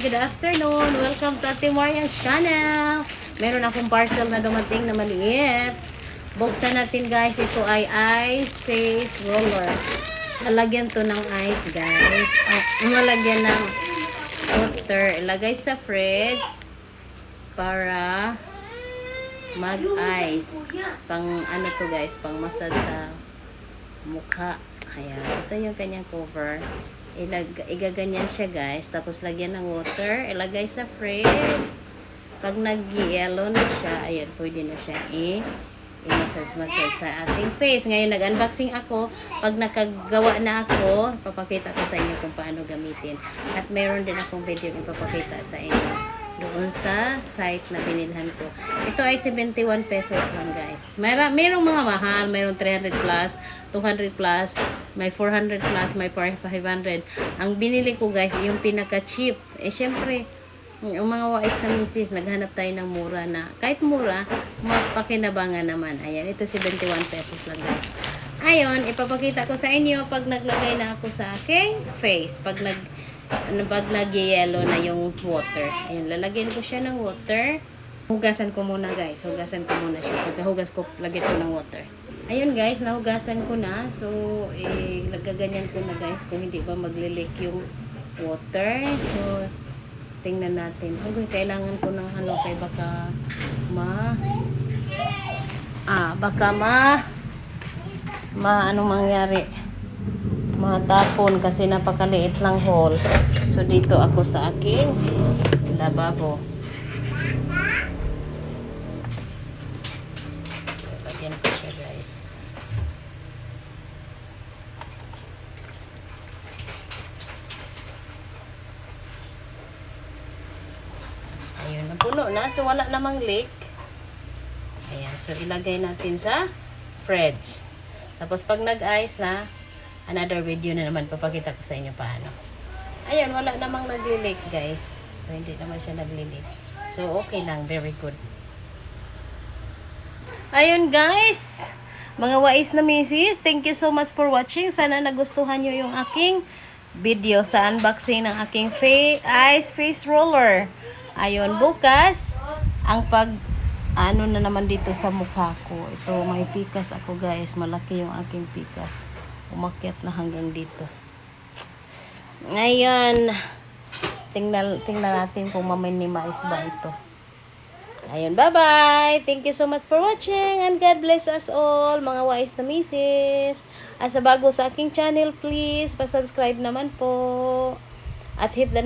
good afternoon. Welcome to Ate Maria's channel. Meron akong parcel na dumating na maliit. Buksan natin guys. Ito ay ice face roller. Lalagyan to ng ice guys. Malagyan ng water. Ilagay sa fridge para mag-ice. Pang ano to guys, pang massage sa mukha. Ayan. Ito yung kanyang cover. Igaganyan siya guys. Tapos lagyan ng water. Ilagay sa fridge. Pag nag-yellow na siya, ayan, pwede na siya i-massage sa ating face. Ngayon, nag-unboxing ako. Pag nakagawa na ako, papakita ko sa inyo kung paano gamitin. At meron din akong video ipapakita sa inyo doon sa site na binilhan ko. Ito ay 71 pesos lang guys. Merong mga mahal. Merong 300 plus, 200 plus, may 400 plus, may 500. Ang binili ko guys, yung pinaka-cheap. Syempre, yung mga wais na misis, naghanap tayo ng mura na, kahit mura, mapakinabangan naman. Ayan, ito 71 pesos lang guys. Ayon, ipapakita ko sa inyo pag naglagay na ako sa aking face. Pag nag-yellow na yung water. Ayan, lalagyan ko siya ng water. Hugasan ko muna guys. Hugasan ko muna siya. Pag hugas ko, lagyan ko ng water. Ayun guys, nahugasan ko na. So, lagaganyan ko na guys kung hindi ba maglilik yung water. So, tingnan natin. Okay, kailangan ko ng ano kay baka anong mangyari? Matapon kasi napakaliit lang hole. So, dito ako sa aking lababo. Lagyan ko siya guys. Ayun, napuno na. So, wala namang leak. Ayan. So, ilagay natin sa fridge. Tapos, pag nag-ice na, another video na naman, papakita ko sa inyo paano. Ayun, wala namang nag-leak guys. So, hindi naman siya nag-leak. So, okay lang. Very good. Ayun guys. Mga wais na misis, thank you so much for watching. Sana nagustuhan nyo yung aking video sa unboxing ng aking ice face roller. Ayun, bukas, ang ano na naman dito sa mukha ko. Ito, may pikas ako guys. Malaki yung aking pikas. Umakyat na hanggang dito. Ngayon, tingnan natin kung ma-minimize ba ito. Ayun, bye-bye! Thank you so much for watching and God bless us all, mga wais na misis. At sa bago sa aking channel, please, pa-subscribe naman po. At hit the